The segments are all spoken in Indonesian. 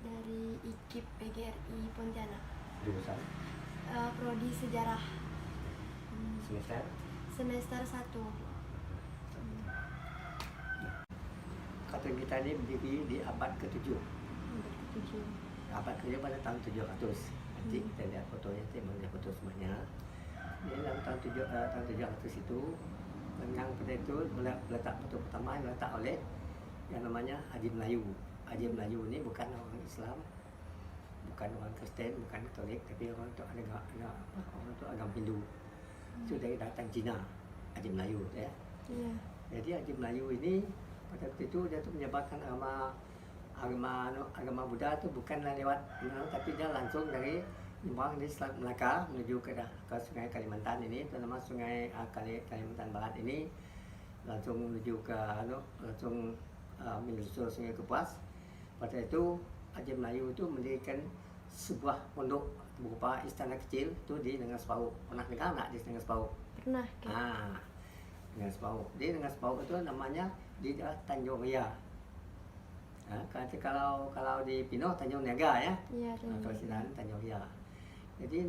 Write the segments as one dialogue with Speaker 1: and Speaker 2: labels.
Speaker 1: dari IKIP PGRI Pontianak.
Speaker 2: Jurusan
Speaker 1: Prodi Sejarah.
Speaker 2: semester.
Speaker 1: Semester 1.
Speaker 2: Kata kita ini berdiri di abad ke-7. Abad ke-7 pada tahun 700. Nanti kita lihat fotonya, kita melihat foto semuanya. Di dalam tahun 700 itu, yang pada itu meletak foto pertama yang diletak oleh yang namanya Haji Melayu. Haji Melayu ini bukan orang Islam, bukan orang Kristen, bukan Katolik, tapi orang itu orang itu agama Hindu. Itu dari datang Cina, Haji Melayu, ya.
Speaker 1: Iya.
Speaker 2: Jadi Haji Melayu ini pada waktu itu dia tu menyebarkan agama Buddha tu bukanlah lewat tapi dia langsung dari nyebrang di Selat Melaka menuju ke sungai Kalimantan ini, terutama sungai Kalimantan Barat ini, langsung menuju ke langsung menyusur sungai Kapuas. Pada itu Haji Melayu itu mendirikan sebuah pondok berupa istana kecil tu di Nengas Pauk. Pernah dengar tak di Nengas Pauk?
Speaker 1: Pernah.
Speaker 2: Nengas Pauk. Di Nengas Pauk itu namanya di daerah Tanjung Ria. Kalau di Pinoh Tanjung Niaga, ya.
Speaker 1: Iya,
Speaker 2: Kalau Sinan Tanjung Ria. Jadi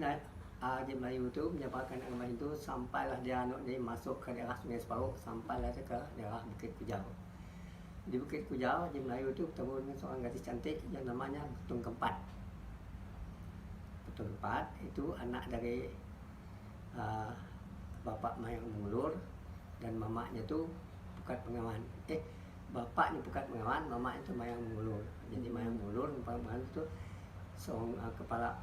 Speaker 2: Haji Melayu itu menyebarkan agama itu sampailah dia masuk ke daerah Sungai Sepauk, sampailah dia ke daerah Bukit Kujau. Di Bukit Kujau, Haji Melayu itu bertemu dengan seorang gadis cantik yang namanya Betung Kempat. Betung Kempat itu anak dari bapak Mayang Mengulur dan mamanya itu Pukat Pengawan. Bapaknya Pukat Pengawan, mamanya itu Mayang Mengulur. Jadi Mayang Mengulur itu seorang kepala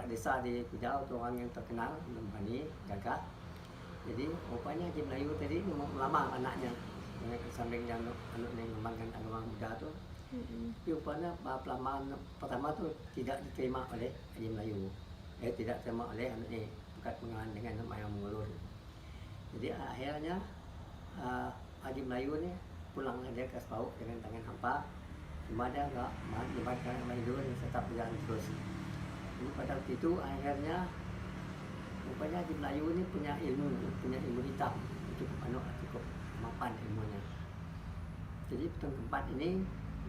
Speaker 2: desa di Kujau, itu orang yang terkenal, berani, gagah. Jadi rupanya Haji Melayu tadi mau melamar anaknya, sambil yang mengembangkan agama Buddha tu. Tapi rupanya pelamaran pertama tu tidak diterima oleh Haji Melayu. Tidak diterima oleh anaknya Pukat Pengawan dengan Mayang Mengulur. Jadi akhirnya Haji Melayu ni pulang dia ke Sepauk dengan tangan hampa. Cuma dia enggak melibatkan Melayu yang tetap berjalan terus. Jadi pada waktu itu akhirnya rupanya Haji Melayu ini punya ilmu hitam, cukup mapan ilmunya. Jadi Betung Kempat ini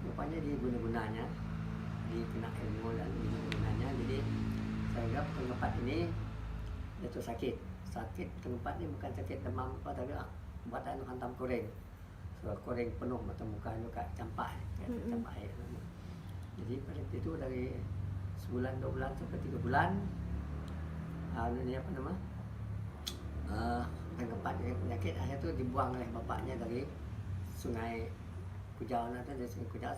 Speaker 2: rupanya diguna-gunanya, dikena ilmu dan diguna-gunanya. Jadi sehingga Betung Kempat ini jatuh sakit. Betung Kempat ini bukan sakit demam apa, tapi buatan hantam koreng. Koreng penuh mata muka juga campak air. Jadi pada itu dari sebulan, 2 bulan sampai 3 bulan Betung Kempat penyakit akhirnya itu dibuang oleh bapaknya dari sungai Kujau, dari sungai Kujau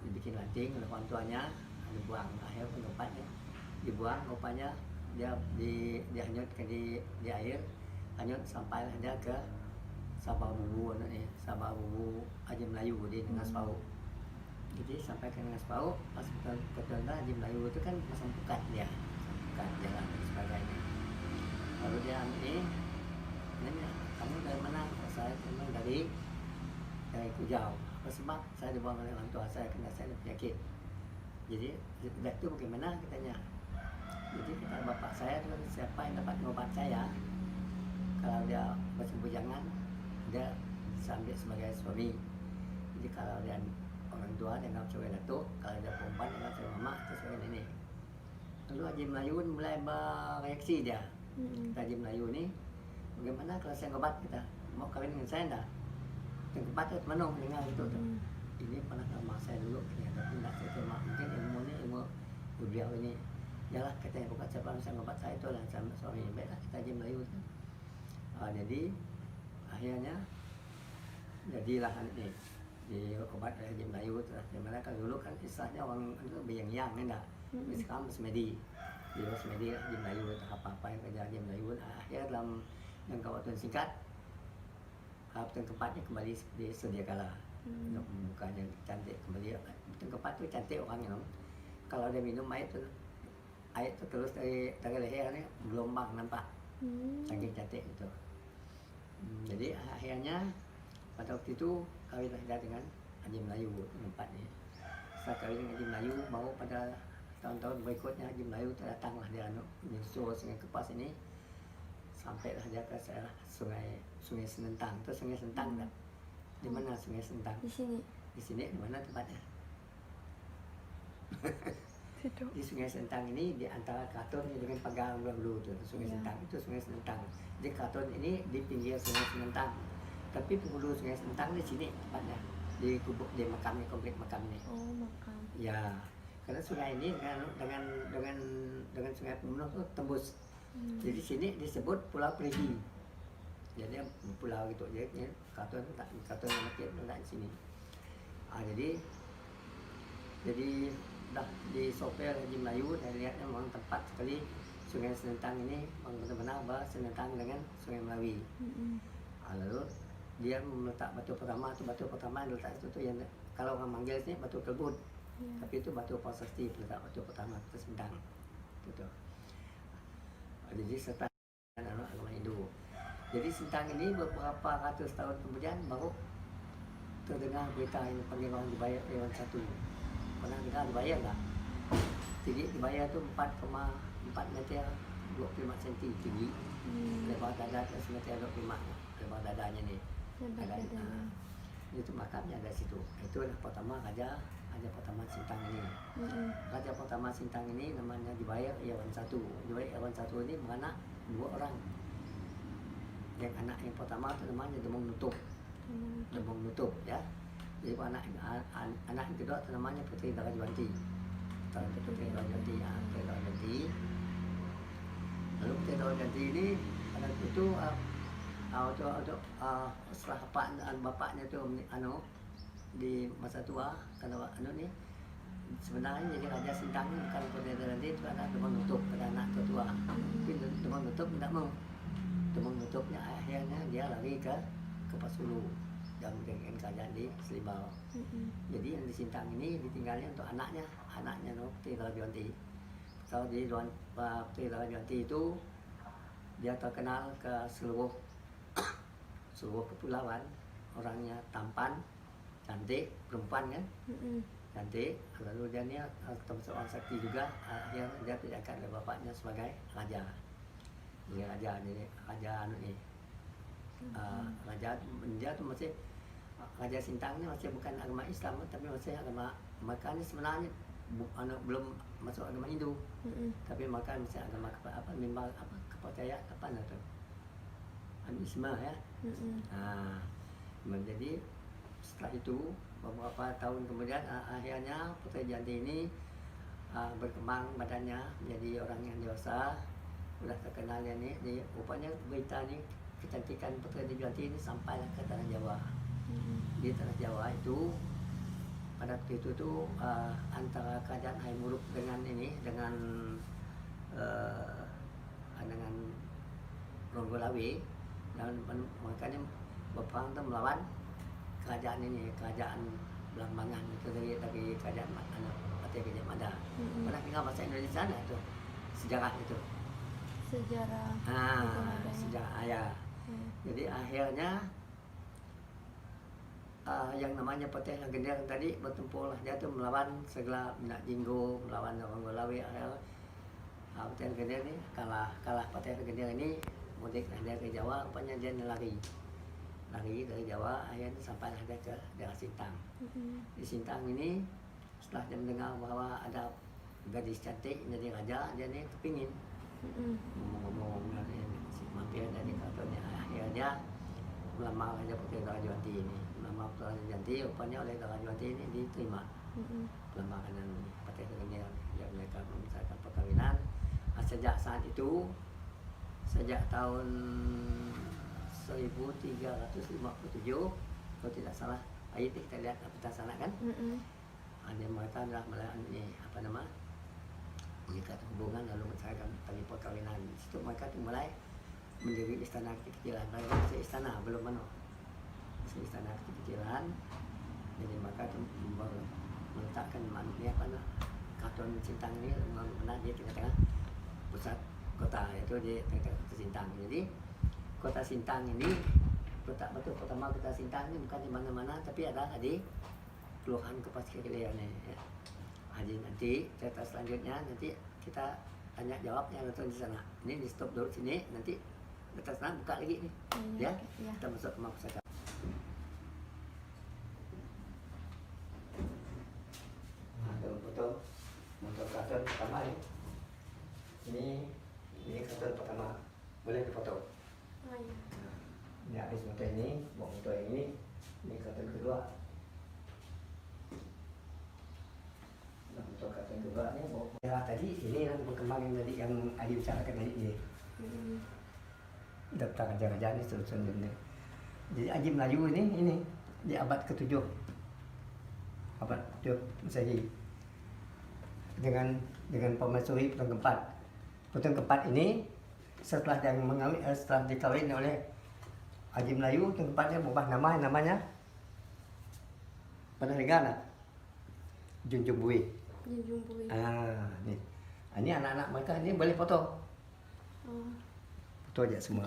Speaker 2: dibikin lanting oleh orang tuanya, dibuang. Akhirnya Betung Kempatnya dibuang, rupanya dia dihanyutkan di air, hanyut sampailah dia ke Sabah Bubu Haji Melayu di Nengas Pauk. Jadi sampai ke Nengas Pauk, pas kebetulan Haji Melayu itu kan pasang pukat jalan dan sebagainya. Lalu dia nanya, kamu dari mana? Saya memang dari Kujau. Apa sebab? Saya dibuang oleh orang tua saya karena saya ada penyakit. Jadi sejak itu bagaimana katanya? Jadi kata bapak saya itu, siapa yang dapat ngobat saya, kalau dia bersembujangan dia sambil sebagai suami. Jadi kalau dia orang tua dia anggap sebagai datuk, kalau dia perempuan dia anggap sebagai mama atau sebagai nenek. Lalu Haji Melayu mulai bereaksi dia. Haji Melayu ni, bagaimana kalau saya ngobat kita, mau kawin dengan saya enggak? Betung Kempat itu mana mendengar itu tu. Ini pernah nama saya dulu, tapi tidak saya terima. Mungkin ilmu beliau ini. Yalah katanya, bukan siapa yang ngobat saya itu lah sama suami. Baiklah kita Haji Melayu tu. Jadi akhirnya jadilah ini di obat Haji Melayu tu. Dimana kalau dulu kan istilahnya orang itu biang-yang enggak. Sekarang semedi. Di semedi Haji Melayu itu apa-apa yang kerja Haji Melayu. Akhirnya dalam jangka waktu singkat Betung Kempatnya kembali seperti sedia kala. Mukanya cantik kembali. Betung Kempat tu cantik orangnya. Kalau dia minum air tu terus dari leher ni gelombang nampak. Saking cantik itu. Jadi akhirnya pada waktu itu kawinlah dia dengan Haji Melayu Kempat ni. Setelah kawin dengan Haji Melayu, baru pada tahun-tahun berikutnya Haji Melayu datanglah dia menyusur Sungai Kapuas ini, sampailah dia ke Sungai Senentang. Itu Sungai Sentang tak? Di mana Sungai Sentang?
Speaker 1: Di sini.
Speaker 2: Di sini di mana tempatnya?
Speaker 1: Situ.
Speaker 2: Di Sungai Sentang ini di antara Kraton dengan Pagarang dulu tuh. Sungai
Speaker 1: Iya.
Speaker 2: Sentang itu Sungai Sentang. Di Kraton ini di pinggir Sungai Sentang. Tapi penghulu Sungai Sentang di sini tepatnya di kubuk di makamnya, komplek makam ini.
Speaker 1: Oh, makam.
Speaker 2: Ya, karena sungai ini dengan Sungai Pemenuh tuh tembus. Jadi sini disebut Pulau Perigi. Jadi pulau gitu. Jadi Kraton yang letak di sini. Jadi dah di sopir Haji Melayu saya lihatnya memang tempat sekali Sungai Sentang ini memang benar-benar bersentang dengan Sungai Melawi. Lalu dia meletak batu pertama yang letak itu tuh yang kalau orang manggil sini batu kelbut, tapi itu batu prasasti letak batu pertama itu Sentang. Itu. Jadi serta agama Hindu. Jadi Sentang ini beberapa ratus tahun kemudian baru terdengar berita yang panggil orang dibayar Dewan Satu. Pernah dengar dibayar nggak? Tinggi dibayar tu 4,4 meter 25 cm tinggi. Lebar dada plus meter 25 lebar dadanya ni.
Speaker 1: Lebar dadanya.
Speaker 2: Itu makamnya ada situ. Itulah pertama raja pertama Sintang ini. Raja pertama Sintang ini namanya dibayar Dewan Satu. Dibayar Dewan Satu ini beranak 2 orang. Yang anak yang pertama tu namanya Demong Nutup ya. Jadi anak yang kedua namanya Putri Darajuanti. Putri Darajuanti. Lalu Putri Darajuanti ini pada itu setelah bapaknya tu di masa tua kalau ni sebenarnya jadi Raja Sintang ni bukan Putri Darajuanti itu ada Demong Nutup pada anak tua. Tapi Demong Nutup tidak mau. Demong Nutupnya akhirnya dia lari ke Pasulu dan menjadikan kerajaan di Selibau. Jadi yang di Sintang ini ditinggalnya untuk anaknya Putri Darajuanti. Kalau di Putri Darajuanti itu dia terkenal ke seluruh kepulauan, orangnya tampan, cantik, perempuan kan, cantik. Lalu dia ni termasuk orang sakti juga. Akhirnya dia diangkat oleh bapaknya sebagai raja. Raja ni. Dia tu masih Raja Sintang ni masih bukan agama Islam tapi masih agama Mekah ni sebenarnya belum masuk agama Hindu. Tapi Mekah masih agama kepercayaan apa tu? Animisme ya. Jadi setelah itu beberapa tahun kemudian akhirnya Putri Darajuanti ini berkembang badannya menjadi orang yang dewasa. Sudah terkenal dia ni, rupanya berita ni kecantikan Putri Darajuanti ini sampailah ke tanah Jawa. Di tanah Jawa itu pada waktu itu tu antara kerajaan Haimuruk dengan Ronggolawe dan mereka ni berperang tu melawan kerajaan Belambangan itu dari kerajaan Patih Gajah Mada. Pernah dengar bahasa Indonesia tak tu? Sejarah itu.
Speaker 1: Sejarah.
Speaker 2: Sejarah ya. Jadi akhirnya yang namanya Patih Legender tadi bertempurlah dia tu melawan segala Minak Jinggo, melawan orang Golawe. Akhirnya Patih Legender ni kalah Patih Legender ini mudik dari Jawa, rupanya dia lari dari Jawa, akhirnya sampailah dia ke daerah Sintang. Di Sintang ini setelah dia mendengar bahawa ada gadis cantik menjadi raja, dia ni kepingin ngomong mampir dari Kratonnya. Akhirnya dia melamar Raja Putri Darajuanti ini. Melamar Putri Darajuanti, rupanya oleh Darajuanti ini diterima lamaran Patih Legender. Mereka menyelesaikan perkahwinan. Sejak saat itu, sejak tahun 1357 kalau tidak salah, ayat kita lihat peta sana kan, mereka adalah mengikat hubungan lalu mencarikan tali perkahwinan. Di situ mereka tu mulai mendiri istana kecil-kecilan. Masih istana belum masih istana kecil-kecilan. Jadi mereka tu meletakkan Kraton Sintang ini mana di tengah-tengah pusat kota, yaitu di tengah-tengah kota Sintang. Jadi kota Sintang ini, batu pertama kota Sintang ini bukan di mana-mana tapi ada di Kelurahan Kepastian ya. Jadi nanti cerita selanjutnya nanti kita tanya jawab yang nonton di sana. Ini di stop dulu sini, nanti kita sana buka lagi nih. Ya. Kita masuk ke pusaka. Ada foto. kedua. Nah, untuk kata kedua ini ya tadi ini yang berkembang yang tadi yang Ayu bicarakan tadi ini. Daftar raja-raja ini susun ini. Jadi Haji Melayu ini di abad ke-7. Abad ke-7 Masehi. Dengan permaisuri Putung Keempat. Putung Keempat ini setelah dikawin oleh Haji Melayu, Putung Keempatnya berubah namanya Penarigan Junjung Bui.
Speaker 1: Junjung Bui.
Speaker 2: Nih. Ini anak-anak mereka ini boleh foto. Foto aja semua.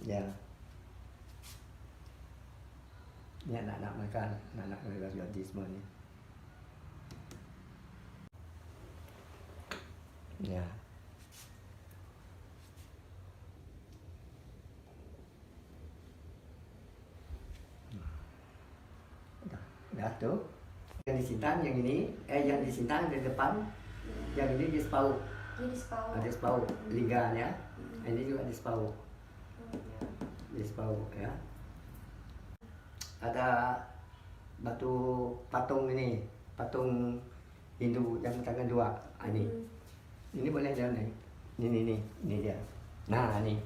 Speaker 2: Ya. Ini anak-anak mereka, anak-anak mereka jadi semua ni. Ya. Dah tu. Yang di Sintang yang ini, yang di Sintang di depan, yang ini di Sepau.
Speaker 1: Di Sepau.
Speaker 2: Di Sepau, Linggarnya. Ini juga di Sepau. Di Sepau ya. Ada batu patung ini, patung Hindu yang tangan dua. Ini boleh jalan nih. Ini dia. Nah, ini.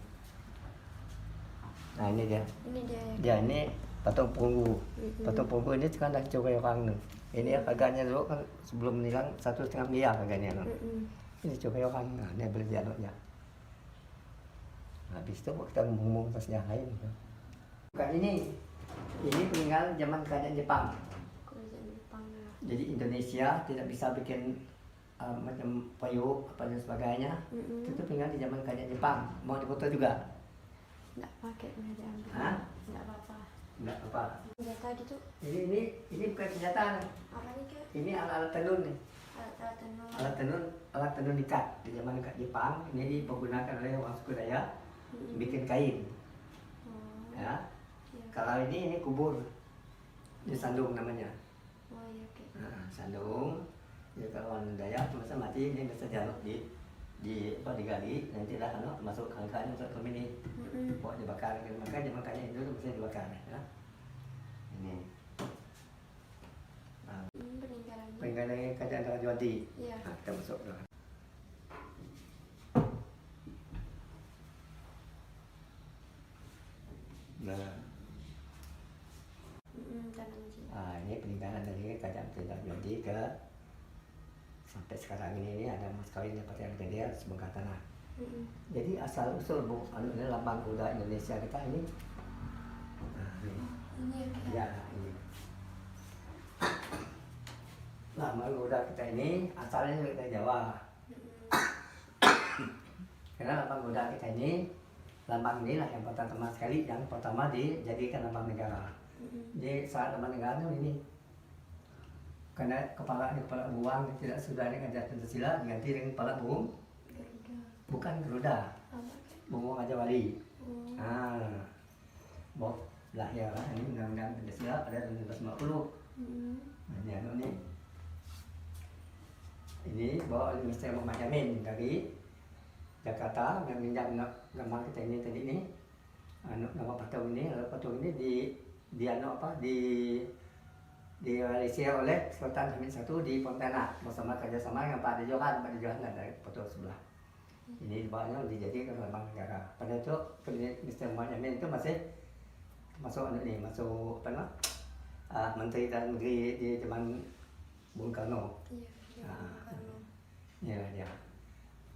Speaker 2: Nah, ini dia.
Speaker 1: Ini dia.
Speaker 2: Dia ini patung perunggu. Patung perunggu ini sekarang dah coba orang tu. Ini harganya dulu kan sebelum nilang 1,5 miliar harganya tu. Ini coba orang. Nah, dia boleh jalan ya. Habis itu kita ngomong tentang sejarah lain. Bukan ini peninggalan zaman kerajaan Jepang.
Speaker 1: Kerajaan Jepang.
Speaker 2: Jadi Indonesia tidak bisa bikin macam payung apa dan sebagainya. Itu peninggalan di zaman kerajaan Jepang. Mau dipoto juga?
Speaker 1: Nggak pakai kerajaan.
Speaker 2: Hah?
Speaker 1: Nggak apa-apa.
Speaker 2: Enggak apa.
Speaker 1: Senjata gitu.
Speaker 2: Ini bukan senjata nih.
Speaker 1: Apa nih Kak?
Speaker 2: Ini alat-alat tenun nih.
Speaker 1: Alat tenun.
Speaker 2: Alat tenun ikat di zaman Jepang. Ini dipergunakan oleh orang suku Dayak bikin kain. Ya. Kalau ini kubur. Ini sandung namanya.
Speaker 1: Oh iya Kak.
Speaker 2: Nah, sandung. Ya, kalau orang Dayak masa mati ini bisa jaluk digali nanti dah masuk angkanya masuk ke ini. Bawa dibakar. Makanya itu bisa dibakar ya. Ini. Nah, peninggalan kerajaan Raja Wadi.
Speaker 1: Iya.
Speaker 2: Nah, kita masuk dah. Nah. Ini peninggalan dari kerajaan Raja Wadi ke sampai sekarang ini ada mas kawin yang pakai dia sebongkah tanah. Jadi asal usul ini lambang kuda Indonesia kita ini. Nah, ini. Ya, ini. Lambang kuda kita ini asalnya dari Jawa. Karena lambang kuda kita ini, lambang inilah yang pertama sekali yang pertama dijadikan lambang negara. Jadi saat lambang negara ini. Karena kepala buang tidak sudah dengan ajar Pancasila diganti dengan kepala burung. Bukan Garuda. Burung Raja Wali. Lahir lah ini undang-undang Pancasila pada tahun 1950. Nah, ini bawa oleh Mr. Muhammad Yamin dari Jakarta yang minjam gambar kita ini tadi ini. Nama patung ini, direalisir oleh Sultan Hamid I di Pontianak bersama kerjasama dengan Pak Johan dari foto sebelah. Ini bawahnya dijadikan lambang negara. Pada itu Mr. Muhammad Yamin itu masih masuk Menteri Dalam Negeri di zaman Bung Karno. Inilah dia.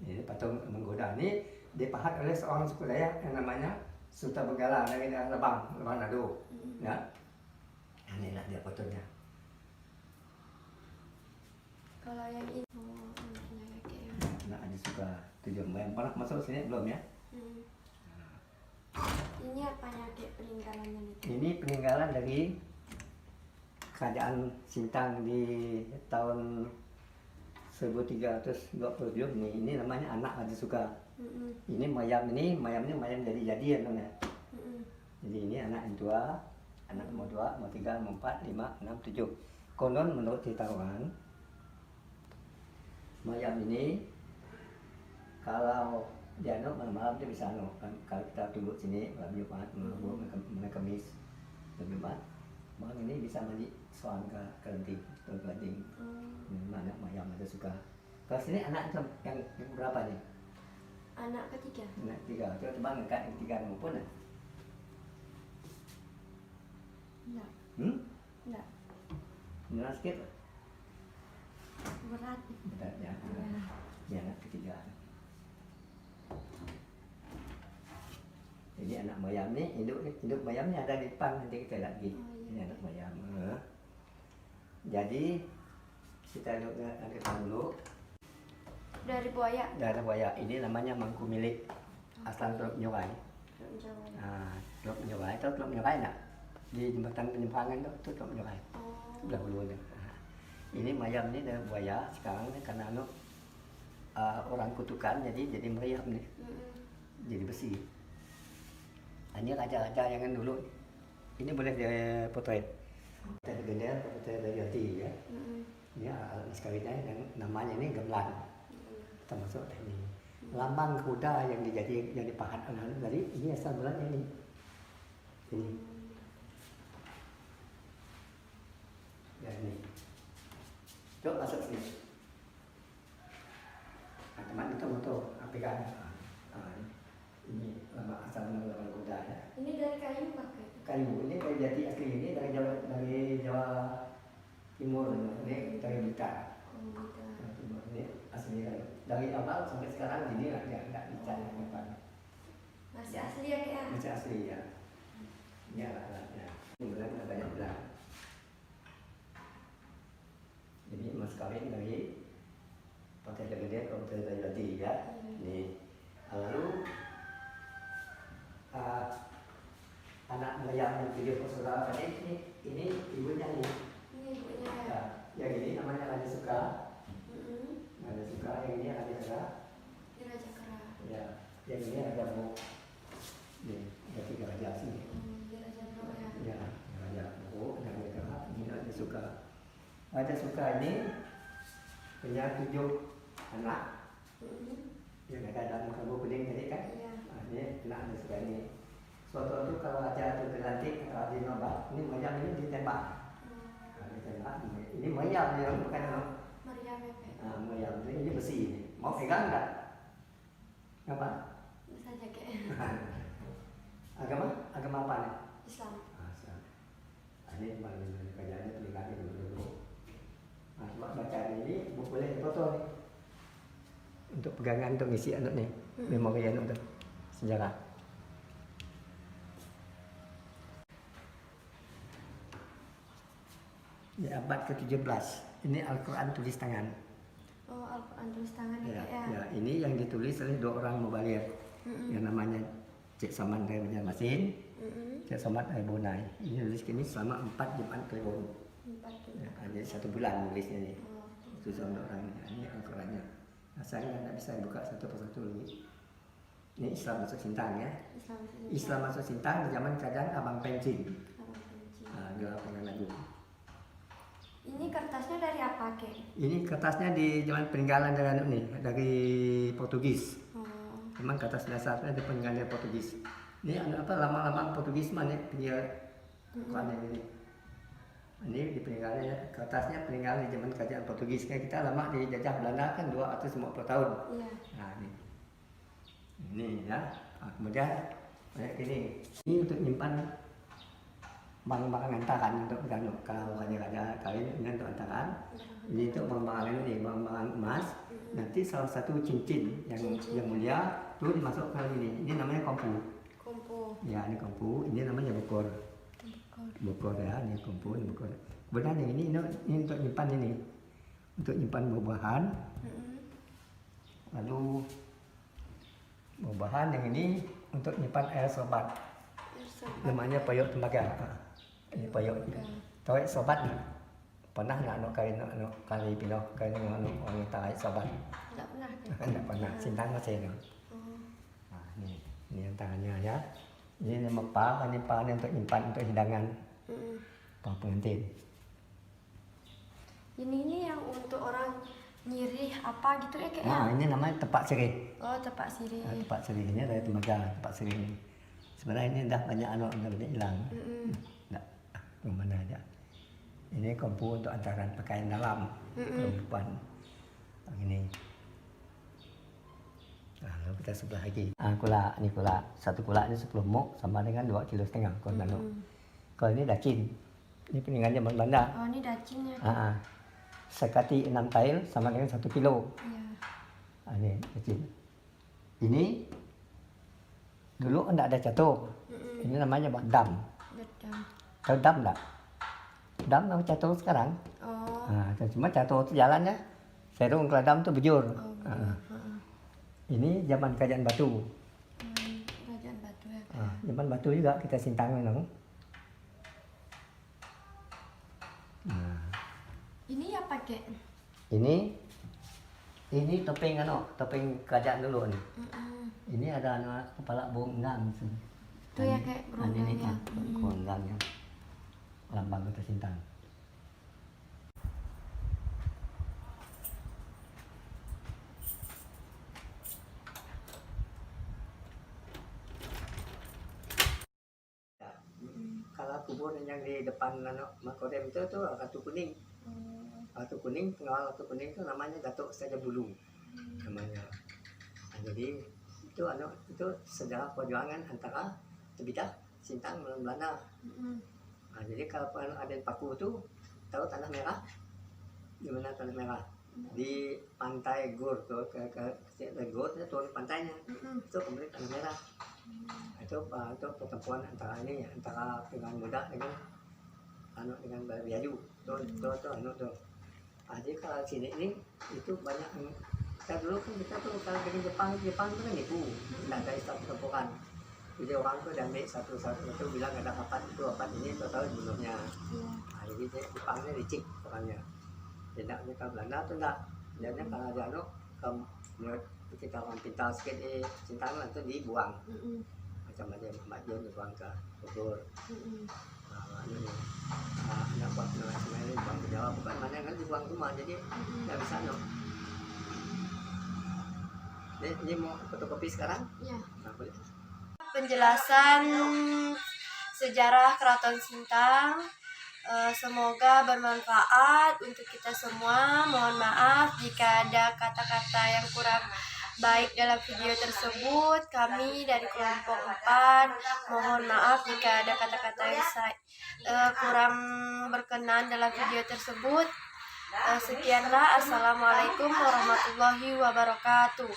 Speaker 2: Ini patung menggoda ini dipahat oleh seorang suku Dayak yang namanya Suta Benggala dari daerah Lebang Nado. Ya. Inilah dia fotonya.
Speaker 1: Kalau yang ini anaknya kayak
Speaker 2: Nah, ada suka tujuan yang pernah masuk sini belum ya?
Speaker 1: Ini apanya kayak peninggalannya nih?
Speaker 2: Ini peninggalan dari kerajaan Sintang di tahun 1327 nih. Ini namanya anak Haji Suka. Ini mayamnya jadi-jadian namanya. Jadi ini anak yang tua, anak nomor 2, nomor 3, nomor 4, 5, 6, 7. Konon menurut cerita orang, mayam ini kalau dia malam-malam dia bisa kalau kita tunggu sini malam Jumat, malam Kamis Bang. Bang ini bisa mandi soal ke kelenting, ke kelenting. Mana mayam ada suka. Kalau sini anak yang berapa nih?
Speaker 1: Anak ketiga.
Speaker 2: Anak tiga. Coba bang angkat yang tiga maupun lah.
Speaker 1: Enggak. Enggak.
Speaker 2: Benar sikit.
Speaker 1: Berat.
Speaker 2: Berat ya. Ini anak ketiga. Jadi anak mayam ni hidup mayamnya ada di depan, nanti kita lihat lagi. Ini anak mayam. Jadi kita lihat dulu.
Speaker 1: Dari buaya.
Speaker 2: Dari buaya ini namanya mangku milik asal Teluk Nyorai. Teluk Nyorai itu Teluk Nyorai nak di jembatan penyeberangan tu Teluk Nyorai. Dahulu ni. Ini mayam ni dari buaya, sekarang ni karena orang kutukan jadi mayam ni. Jadi besi. Hanya raja-raja yang dulu. Ini boleh dia potret. Kita bendera potret dari hati ya. Ini alat mas kawinnya yang namanya ini gamelan. Kita masuk ini. Lambang kuda yang dipahat anak dari ini asal bulannya ini. Ini. Ya ini. Coba masuk sini. Nah, teman itu motor pegang. Ini lambang asal lambang kuda ya.
Speaker 1: Ini dari kayu pakai.
Speaker 2: Kayu ini kayu jati asli ini dari Jawa Timur ini dari Blitar. Ini asli dari awal sampai sekarang ini nggak dicat apa.
Speaker 1: Masih asli ya kayak?
Speaker 2: Masih asli ya. Ini alat-alatnya. Ini benar banyak belah. Jadi mas kawin dari Hotel Gede ke Hotel Jati ya. Ini lalu anak mayam yang video saudara tadi ini ibunya nih.
Speaker 1: Ini ibunya ya.
Speaker 2: Ya, yang ini namanya Raja Suka. Raja Suka, yang ini Raja Kera.
Speaker 1: Ini Raja Kera.
Speaker 2: Ya, yang ini Raja Bo. Nih, ada tiga raja sini.
Speaker 1: Ini Raja Bo ya.
Speaker 2: Ya, Raja Bo, Raja Kera, ini Raja Suka. Raja Suka ini punya 7 anak. Yang ada dalam kalbu kuning tadi kan?
Speaker 1: Iya.
Speaker 2: Nah, ini anak Raja Suka ini. Suatu itu kalau raja itu dilantik atau dinobat, ini mayam ini ditembak. Ditembak. Ini mayam yang bukan
Speaker 1: Maria Pepe.
Speaker 2: mayam ini besi ini. Mau pegang enggak? Apa?
Speaker 1: Bisa aja kayak.
Speaker 2: Agama apa nih?
Speaker 1: Islam.
Speaker 2: Islam. Ini paling kerjanya pelihara dulu. Nah, baca ini boleh foto nih. Untuk pegangan untuk ngisi anak nih. Memorian untuk sejarah. Di abad ke-17, ini Al-Quran tulis tangan.
Speaker 1: Oh, Al-Quran tulis tangan
Speaker 2: Ya,
Speaker 1: ya.
Speaker 2: ya, ini yang ditulis oleh 2 orang mubaligh. Yang namanya Cik Somad dari Banjarmasin, Cik Somad dari Brunei. Ini tulis ini selama 4 Jumat Kliwon.
Speaker 1: 4 tuh.
Speaker 2: Ya, jadi 1 bulan nulisnya ini.
Speaker 1: Oh.
Speaker 2: Itu sama orang ini Al-Qurannya. Nah, saya nggak bisa buka satu persatu lagi. Ini Islam masuk Sintang ya. Islam masuk Sintang di zaman kerajaan Abang Pencing. Gelar Pengen Agung.
Speaker 1: Ini kertasnya dari apa, Kek?
Speaker 2: Ini kertasnya di zaman peninggalan dari Portugis. Memang kertas dasarnya di peninggalan dari Portugis. Ini lama-lama Portugis mana penjual Quran ini. Ini di peninggalan kertasnya peninggalan di zaman kerajaan Portugis. Kayak kita lama dijajah Belanda kan 250 tahun.
Speaker 1: Iya.
Speaker 2: Nah ini ya. Kemudian ini untuk nyimpan barang-barang antaran untuk kalau raja-raja kawin ini untuk antaran. Ini untuk barang-barang ini, barang-barang emas. Nanti salah satu cincin yang mulia itu dimasukkan ini. Ini namanya kompu.
Speaker 1: Kompu.
Speaker 2: Ya, ini kompu. Ini namanya bokor. Bokor ya, ini kompu, ini bokor. Kemudian yang ini untuk nyimpan ini. Untuk nyimpan buah-buahan. Lalu buah-buahan yang ini untuk nyimpan air sobat. Namanya payok tembaga. Ini payok. Tahu sobat ni? Pernah nak kali pindah kali orang tahu sobat?
Speaker 1: Tidak pernah.
Speaker 2: Tidak pernah. Sintang masih ni. Nah, ini antaranya ya. Ini nama pa, ini pa untuk nyimpan untuk hidangan. Pa pengantin.
Speaker 1: Ini yang untuk orang nyirih apa gitu ya kayak?
Speaker 2: Nah, ini namanya tepak sirih.
Speaker 1: Oh, tepak sirih.
Speaker 2: Nah, tepak sirih ini dari tembaga, tepak sirih ini. Sebenarnya ini dah banyak anak yang hilang. ini kompu untuk antaran pakaian dalam perempuan. Ini. Nah, lalu kita sebelah lagi. Ini kula. Satu kula ini 10 mok sama dengan 2,5 kilo kurang nano. Kalau ini dacin. Ini peninggalan zaman Belanda.
Speaker 1: Oh, ini dacin ya.
Speaker 2: Sekati 6 tail sama dengan 1 kilo.
Speaker 1: Iya.
Speaker 2: Ini dacin. Ini dulu enggak ada catur. Ini namanya dam.
Speaker 1: Betul.
Speaker 2: Tahu dam enggak? Dam nama catur sekarang.
Speaker 1: Oh.
Speaker 2: Cuma catur itu jalannya. Serung kalau dam itu bujur. Ini zaman kerajaan batu.
Speaker 1: Kerajaan batu ya.
Speaker 2: Zaman batu juga kita sintang memang.
Speaker 1: Ini apa kek?
Speaker 2: Ini topeng topeng kerajaan dulu nih. Ini ada kepala burung sini.
Speaker 1: Itu ya kayak
Speaker 2: Ini
Speaker 1: ya.
Speaker 2: burung lambang kita sintang. Kalau kubur yang di depan Makodem itu tuh Ratu Kuning. Ratu Kuning, pengawal Ratu Kuning itu namanya Datuk Saja Bulu namanya. Jadi itu sejarah perjuangan antara Tebidah, Sintang melawan Belanda. Jadi kalau ada Paku itu tahu Tanah Merah, di mana Tanah Merah? Di pantai Gur tuh ke Gur itu turun pantainya itu kemudian Tanah Merah. Itu pertempuran antara pilihan muda dengan dengan Biaju tuh. Jadi kalau sini ini itu banyak kita dulu kan kita tuh kalau dengan Jepang itu kan nipu, tidak ada istilah pertempuran. Jadi orang tuh dan satu bilang ada apa ini itu tahu sebelumnya. Jadi Jepangnya licik orangnya. Tidaknya kalau Belanda tuh enggak. Jadi kalau kita orang pintar sedikit di Sintang itu dibuang. Macam-macam Madiun dibuang ke Bogor. Anak buat semuanya dibuang ke Jawa, bukan mana kan dibuang rumah, jadi nggak bisa Ini mau fotokopi sekarang?
Speaker 1: Iya.
Speaker 2: Boleh.
Speaker 1: Penjelasan sejarah Keraton Sintang. Semoga bermanfaat untuk kita semua. Mohon maaf jika ada kata-kata yang kurang baik dalam video tersebut. Kami dari kelompok 4 mohon maaf jika ada kata-kata yang kurang berkenan dalam video tersebut. Sekianlah. Assalamualaikum warahmatullahi wabarakatuh.